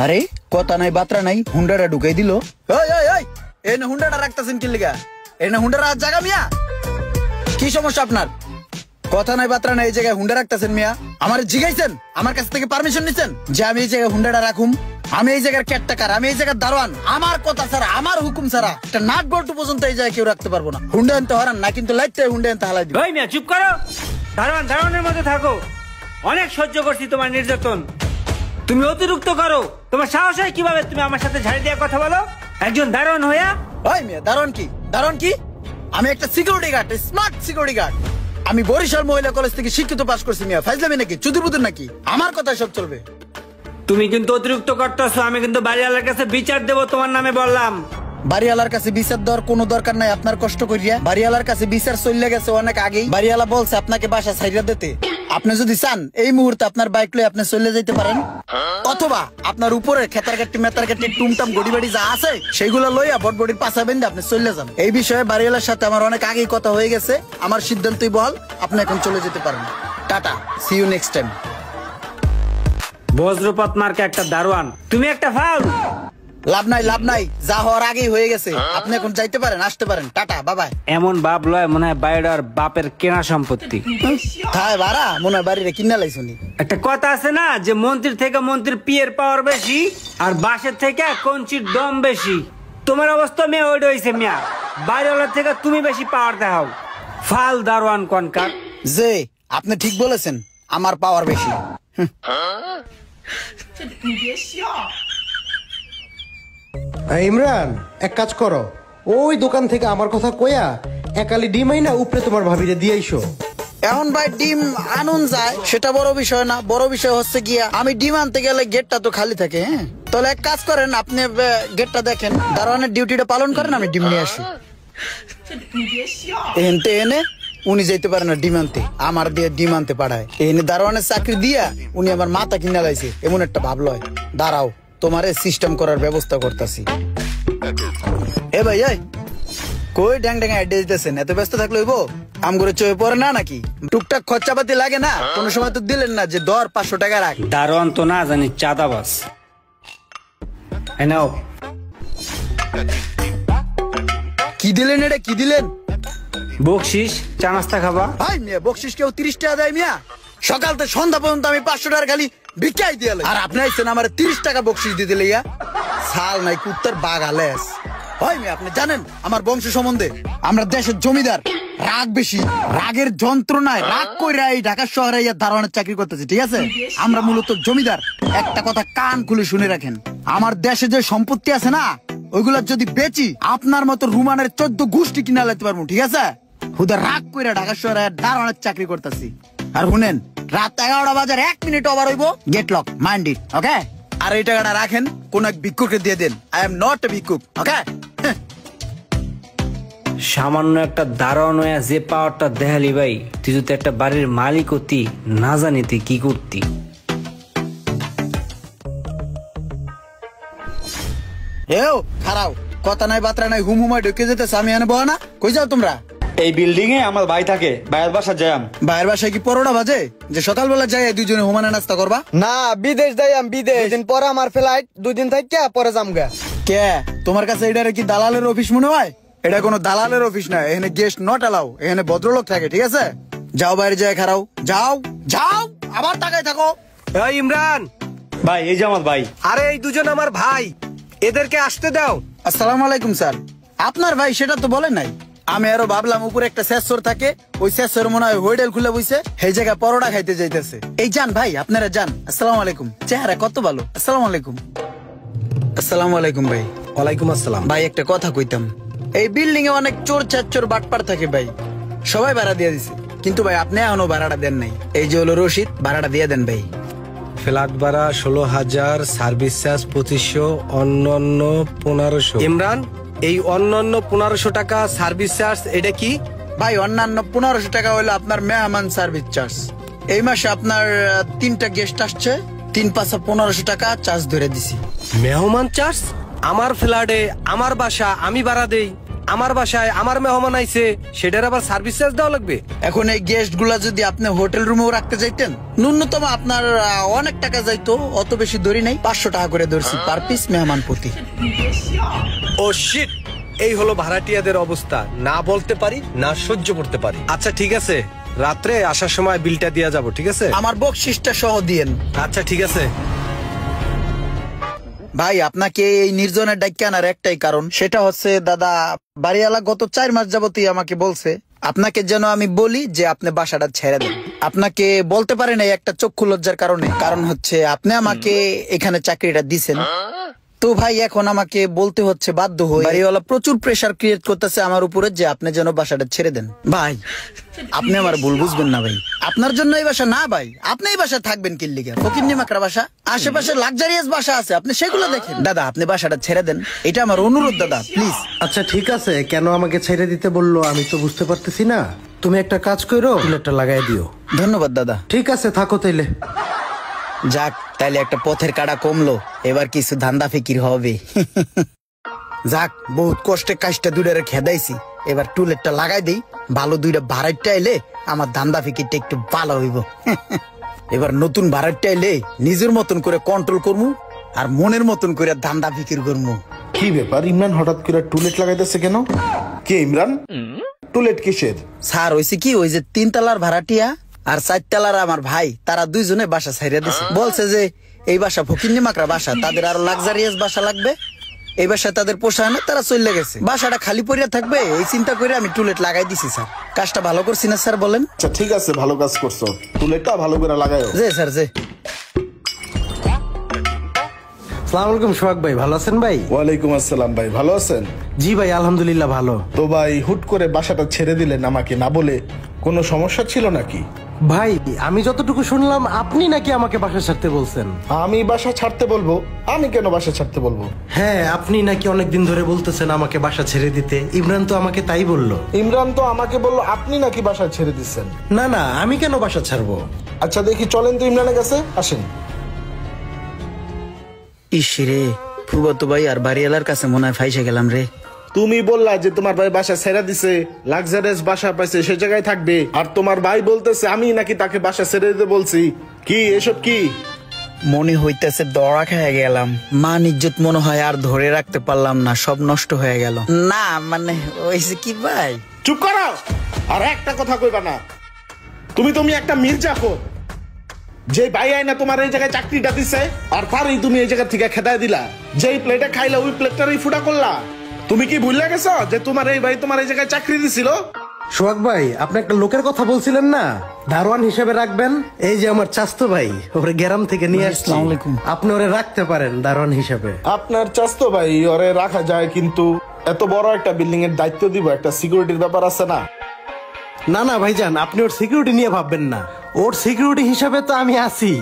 আরে কথা নাই বাত্রা নাই, হুন্ডাটা ঢুকাই দিল। এনে হুন্ডাটা রাখতেছেন কি লিগা? এনে হুন্ডাটা জায়গা মিয়া, কি সমস্যা আপনার? কথা নাই বাত্রা নাই, এই জায়গায় হুন্ডা রাখতেছেন মিয়া? আমার জিগাইছেন? আমার কাছ থেকে পারমিশন নিছেন যে আমি এই জায়গায় হুন্ডাটা রাখুম? আমি এই জায়গার কেয়ারটেকার, আমি এই জায়গার দারোয়ান। আমার কথা ছাড়া, আমার হুকুম ছাড়া একটা নাট বল্টু পর্যন্ত এই জায়গায় কেউ রাখতে পারবো না। হুন্ডা আনতে হরান না, কিন্তু লাইটটা হুন্ডা আনতে হালাই দিবে। ওই মিয়া চুপ করো, দারোয়ান দারোয়ানের মধ্যে থাকো। অনেক সহ্য করছি তোমার নির্যাতন, তুমি অতিরিক্ত করো। তোমার সাহস হয় কিভাবে তুমি আমার সাথে ঝাড়ি দিয়ে কথা বলো একজন দারোয়ান হইয়া? ওই মিয়া দারোয়ান কি? দারোয়ান কি? আমি একটা security guard, smart security guard. আমি বরিশাল মহিলা কলেজ থেকে শিক্ষিত পাস করছি মিয়া। ফাইজলামি নাকি, চুদিরপুতুর নাকি? আমার কথা সব চলবে। তুমি কিন্তু অতিরিক্ত করতেছো, আমি কিন্তু বাড়িওয়ালার কাছে বিচার দেবো তোমার নামে বললাম। বাড়িওয়ালার কাছে বিচার দেওয়ার কোনো দরকার নাই আপনার কষ্ট করিয়া। বাড়িওয়ালার কাছে বিচার চলে গেছে অনেক আগেই। বাড়িওয়ালা বলছে আপনাকে বাসা ছাইরা দিতে। আপনি যদি চান এই মুহূর্তে আপনার বাইক লয়ে আপনি চলে যেতে পারেন, অথবা আপনার উপরে খেতারগাটি মেতারগাটি টুমটাম গড়িবাড়ি যা আছে সেগুলো লইয়া বটবডির পাশা বেঁধে আপনি চলে যান। এই বিষয়ে বাড়িওয়ালার সাথে আমার অনেক আগেই কথা হয়ে গেছে। আমার সিদ্ধান্তই বল, আপনি এখন চলে যেতে পারেন। Tata, see you next time. বজ্রপাত মার্কা একটা দারোয়ান, তুমি একটা ফাউল। লাভ নাই, লাভ নাই, যা হওয়ার আগেই হয়ে গেছে। আপনি এখন যাইতে পারেন, আসতে পারেন। টাটা, বাবাই। এমন বাপ লয় মনে হয় বাইরের বাপের কেনা সম্পত্তি। তাই বাড়া মনে হয় বাড়িরে কিনা লাইছুনি। একটা কথা আছে না যে মন্ত্রীর থেকে মন্ত্রীর পিয়ের পাওয়ার বেশি, আর বাসের থেকে কঞ্চির দম বেশি। তোমার অবস্থা মেয়ে ওইটা হয়েছে মিয়া, বাইরেওয়ালার থেকে তুমি বেশি পাওয়ার দেখাও। ফাল দারোয়ান কনকার। যে আপনি ঠিক বলেছেন, আমার পাওয়ার বেশি। ইমরান, এক কাজ করো, ওই দোকান থেকে আমার কথা কয়া একালি ডিম আইনা উপরে তোমার ভাবিরে দিয়ে আইসো। এখন ভাই ডিম আনুন যায় সেটা বড় বিষয় না, বড় বিষয় হচ্ছে গিয়া আমি ডিম আনতে গেলে গেটটা তো খালি থাকে। হ্যাঁ, তাহলে এক কাজ করেন, আপনি গেটটা দেখেন, দারোয়ানের ডিউটিটা পালন করেন, আমি ডিম নিয়ে আসি। এনতে এনে উনি যাইতে পারে না ডিম আনতে, আমার দিয়ে ডিম আনতে পাঠায়। এনে দারোয়ানের চাকরি দিয়া উনি আমার মাথা কিনা লাইছে, এমন একটা ভাব লয়। দাঁড়াও, তোমারে সিস্টেম করার ব্যবস্থা করতেছি। এ ভাই, কই ড্যাং ড্যাং আইডিয়া দিতেছেন? এত ব্যস্ত থাকলে হইব? আম করে চয়ে পড়ে না নাকি? টুকটাক খরচাপাতি লাগে না? কোন সময় তো দিলেন না যে দর 500 টাকা রাখ। দারোয়ান তো না জানি চাঁদাবাজ। নাও, কি দিলেন এটা? কি দিলেন? বকশিস, চা নাস্তা খাবা? ভাই মিয়া, বকশিস কেউ 30 টাকা দেয় মিয়া? সকাল থেকে সন্ধ্যা পর্যন্ত আমি 500 টাকা খালি ভিক্ষাই দিয়ে, আর আপনি আইছেন আমার 30 টাকা বকশিস দিতে লইয়া? সাল নাই কুত্তার বাগালেস। ভাই মিয়া, আপনি জানেন আমার বংশ সম্বন্ধে? আমরা দেশের জমিদার, রাগ বেশি, রাগের যন্ত্রণায় রাগ কইরা এই ঢাকা শহরে দারোয়ানের চাকরি করতেছি, ঠিক আছে? আমরা মূলত জমিদার। একটা কথা কান খুলে শুনে রাখেন, আমার দেশে যে সম্পত্তি আছে না, ওইগুলা যদি বেচি আপনার মতো রুমানের 14 গোষ্ঠী কিনা লাইতে পারবো, ঠিক আছে? হুদা রাগ কইরা ঢাকা শহরে দারোয়ানের চাকরি করতেছি। আর শুনেন, রাত 11টা বাজার 1 মিনিট ওভার হইব, গেট লক, মাইন্ড ইট, ওকে? আর এই টাকাটা রাখেন, কোন এক ভিক্ষুককে দিয়ে দেন। আই এম নট এ ভিক্ষুক, ওকে? সামান্য একটা দারোয়ান হইয়া যে পাওয়ারটা দেখালি ভাই, তুই যদি একটা বাড়ির মালিক হতি, না জানি তুই কি করতি। এও খারাও, কথা নাই বাত্রা নাই, হুম হুমায় ঢুকে যেতেছে। আমি এনে বহা না, কই যাও তোমরা? এই বিল্ডিং এ আমার ভাই থাকে, ভাইয়ের বাসা যাই। ভাইয়ের বাসায় কি পরোটা বাজে যে সকালবেলা যাই দুইজনে হুমানে নাস্তা করবা? না, বিদেশ যাই আমি, বিদেশ। 2 দিন পরে আমার ফ্লাইট, 2 দিন থেকে পরে যামগা। কে তোমার কাছে এটা কি দালালের অফিস মনে হয়? এটা কোনো দালালের অফিস না, এখানে গেস্ট নট অ্যালাউ। এখানে ভদ্রলোক থাকে, ঠিক আছে? যাও বাইরে যায় খারাও, যাও যাও, আবার তাকায় থাকো। এই ইমরান ভাই, এই যে আমার ভাই। আরে এই দুজন আমার ভাই, এদেরকে আসতে দাও। আসসালামু আলাইকুম স্যার। আপনার ভাই সেটা তো বলেন নাই। আমি আরো ভাবলাম উপরে একটা শেষর থাকে, ওই শেষর মনে হয় হোটেল খুলে বইছে, সেই জায়গায় পরোটা খাইতে যাইতেছে। এই যান ভাই, আপনারা যান। আসসালামু আলাইকুম। চেহারা কত ভালো। আসসালামু আলাইকুম। আসসালামু আলাইকুম ভাই। ওয়ালাইকুম আসসালাম। ভাই একটা কথা কইতাম, এই বিল্ডিং এ অনেক চোর চাচ্চোর বাটপার থাকে ভাই, সবাই ভাড়া দিয়ে দিছে, কিন্তু ভাই আপনি এখনো ভাড়াটা দেন নাই। এই যে হলো রশিদ, ভাড়াটা দিয়ে দেন ভাই। ফ্ল্যাট ভাড়া 16,000, সার্ভিস চার্জ 2500, অন্যান্য 1500। ইমরান, এই অন্যান্য 1500 টাকা সার্ভিস চার্জ এটা কি? ভাই অন্যান্য 1500 টাকা হলো আপনার মেহমান সার্ভিস চার্জ। এই মাসে আপনার 3টা গেস্ট আসছে, 3 পাঁচা 1500 টাকা চার্জ ধরে দিছি। মেহমান চার্জ? আমার ফ্ল্যাটে, আমার বাসা, আমি ভাড়া দেই, আমার বাসায় আমার মেহমান আইছে, সেটার আবার সার্ভিস চার্জ দেওয়া লাগবে? এখন এই গেস্ট গুলা যদি আপনি হোটেল রুমেও রাখতে চাইতেন, ন্যূনতম আপনার অনেক টাকা যাইতো। অত বেশি ধরি নাই, 500 টাকা করে ধরছি পার পিস মেহমান প্রতি। ও শিট, এই হলো ভাড়াটিয়াদের অবস্থা। না বলতে পারি না সহ্য করতে পারি। আচ্ছা ঠিক আছে, রাত্রে আসার সময় বিলটা দিয়া যাব, ঠিক আছে? আমার বকশিসটা সহ দিয়েন। আচ্ছা ঠিক আছে। ভাই আপনাকে এই নির্জনের ডাক্কে আনার একটাই কারণ, সেটা হচ্ছে দাদা বাড়িওয়ালা গত 4 মাস যাবতই আমাকে বলছে আপনাকে যেন আমি বলি যে আপনি বাসাটা ছেড়ে দেন। আপনাকে বলতে পারেন এই একটা চক্ষু লজ্জার কারণে, কারণ হচ্ছে আপনি আমাকে এখানে চাকরিটা দিছেন। তো ভাই এখন আমাকে বলতে হচ্ছে বাধ্য হয়ে। বাড়িওয়ালা প্রচুর প্রেসার ক্রিয়েট করতেছে আমার উপরে যে আপনি যেন বাসাটা ছেড়ে দেন। ভাই আপনি আমার ভুল বুঝবেন না ভাই, আপনার জন্য এই বাসা না ভাই, আপনি এই বাসা থাকবেন কি লিগা? ফকিন্নি মাকড়া বাসা, আশেপাশে লাক্সারিয়াস বাসা আছে, আপনি সেগুলো দেখেন। দাদা আপনি বাসাটা ছেড়ে দেন, এটা আমার অনুরোধ দাদা, প্লিজ। আচ্ছা ঠিক আছে, কেন আমাকে ছেড়ে দিতে বললো আমি তো বুঝতে পারতেছি না। তুমি একটা কাজ করো, টুলেটটা লাগাই দিও। ধন্যবাদ দাদা। ঠিক আছে, থাকো তাইলে। যাক তাইলে একটা পথের কাটা কমলো, এবার কিছু ধান্দা ফিকির হবে। যাক বহুত কষ্টে কাজটা দুইটারে খেদাইছি, এবার টুলেটটা লাগাই দেই, ভালো দুইটা ভাড়াইটা এলে আমার ধান্দা ফিকিরটা একটু ভালো হইব। এবার নতুন ভাড়াইটা এলে নিজের মতন করে কন্ট্রোল করবো আর মনের মতন করে ধান্দা ফিকির করবো। কি ব্যাপার, ইমরান হঠাৎ করে টুলেট লাগাইতেছে কেন? কে ইমরান? টুলেট কিসের? স্যার হয়েছে কি, ওই যে 3 তলার ভাড়াটিয়া আর 4 তলার আমার ভাই, তারা দুইজনে বাসা ছাইরা দিছে। বলছে যে এই বাসা ফকিন্নি মাকড়া বাসা, তাদের আরো লাক্সারিয়াস বাসা লাগবে, এই বাসায় তাদের পোষায় না, তারা চলে গেছে। বাসাটা খালি পড়িয়া থাকবে এই চিন্তা করে আমি টুলেট লাগাই দিছি স্যার। কাজটা ভালো করছি না স্যার বলেন? আচ্ছা ঠিক আছে, ভালো কাজ করছো, টুলেটটা ভালো করে লাগায়ো। জি স্যার জি। আসসালামু আলাইকুম সোহাগ ভাই, ভালো আছেন ভাই? ওয়ালাইকুম আসসালাম ভাই, ভালো আছেন? জি ভাই আলহামদুলিল্লাহ ভালো। তো ভাই হুট করে বাসাটা ছেড়ে দিলেন আমাকে না বলে, কোনো সমস্যা ছিল নাকি? ভাই আমি যতটুকু শুনলাম আপনি নাকি আমাকে বাসা ছাড়তে বলছেন। আমি বাসা ছাড়তে বলবো? আমি কেন বাসা ছাড়তে বলবো? হ্যাঁ আপনি নাকি অনেকদিন ধরে বলতেছেন আমাকে বাসা ছেড়ে দিতে। ইমরান তো আমাকে তাই বললো। ইমরান তো আমাকে বললো আপনি নাকি বাসা ছেড়ে দিচ্ছেন। না না, আমি কেন বাসা ছাড়বো? আচ্ছা দেখি চলেন তো ইমরানের কাছে, আসেন। ইসরে ফুবাতো ভাই আর বাড়িওয়ালার কাছে মনে হয় ফাইসে গেলাম রে। তুমি বললা যে তোমার ভাই বাসা ছেড়ে দিছে, লাক্সারিয়াস বাসা পাইছে, সে জায়গায় থাকবে, আর তোমার ভাই বলতেছে আমি নাকি তাকে বাসা ছেড়ে দিতে বলছি। কি এসব কি? মনে হইতেছে দড়া খেয়ে গেলাম, মান ইজ্জত মনে হয় আর ধরে রাখতে পারলাম না, সব নষ্ট হয়ে গেল। না মানে হয়েছে কি ভাই। চুপ করো, আর একটা কথা কইবা না। তুমি একটা মির্জাফর, যে ভাই আইনা তোমার এই জায়গায় চাকরিটা দিছে, আর তারই তুমি এই জায়গা থেকে খেদায় দিলা। যেই প্লেটে খাইলা ওই প্লেটটারই ফুটা করলা। তুমি কি ভুলে গেছো যে তোমার এই ভাই তোমার এই জায়গায় চাকরি দিছিল? সোহাগ ভাই আপনি একটা লোকের কথা বলছিলেন না, দারোয়ান হিসেবে রাখবেন। এই যে আমার চাস্তো ভাই, ওরে গ্রাম থেকে নিয়ে আসছি, আসসালামু আলাইকুম। আপনি ওরে রাখতে পারেন দারোয়ান হিসেবে। আপনার চাস্তো ভাই ওরে রাখা যায়, কিন্তু এত বড় একটা বিল্ডিং এর দায়িত্ব দিব, একটা সিকিউরিটির ব্যাপার আছে না? না না ভাইজান, আপনি ওর সিকিউরিটি নিয়ে ভাববেন না, ওর সিকিউরিটি হিসাবে তো আমি আছি।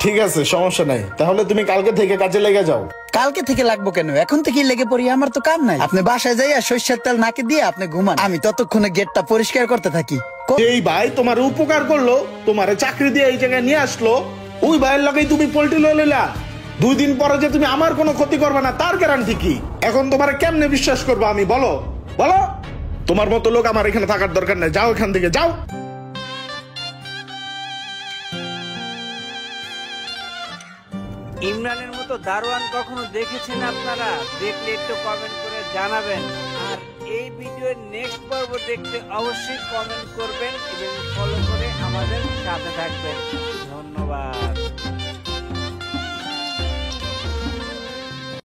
ঠিক আছে সমস্যা নাই, তাহলে তুমি কালকে থেকে কাজে লেগে যাও। কালকে থেকে লাগবো কেন, এখন থেকেই লেগে পড়ি, আমার তো কাম নাই। আপনি বাসায় যাইয়া সরিষার তেল নাকে দিয়ে আপনি ঘুমান, আমি ততক্ষণে গেটটা পরিষ্কার করতে থাকি। এই ভাই তোমার উপকার করলো, তোমার চাকরি দিয়ে এই জায়গায় নিয়ে আসলো, ওই ভাইয়ের লগেই তুমি পোল্ট্রি লয়ে নিলা। 2 দিন পরে যে তুমি আমার কোনো ক্ষতি করবে না তার গ্যারান্টি কি? এখন তোমার কেমনে বিশ্বাস করবো আমি, বলো বলো? তোমার মতো লোক আমার এখানে থাকার দরকার নাই, যাও এখান থেকে যাও। ইমরানের মতো দারোয়ান কখনো দেখেছেন আপনারা? দেখলে একটু কমেন্ট করে জানাবেন। আর এই ভিডিওর নেক্সট পর্ব দেখতে অবশ্যই কমেন্ট করবেন এবং ফলো করে আমাদের সাথে থাকবেন। ধন্যবাদ।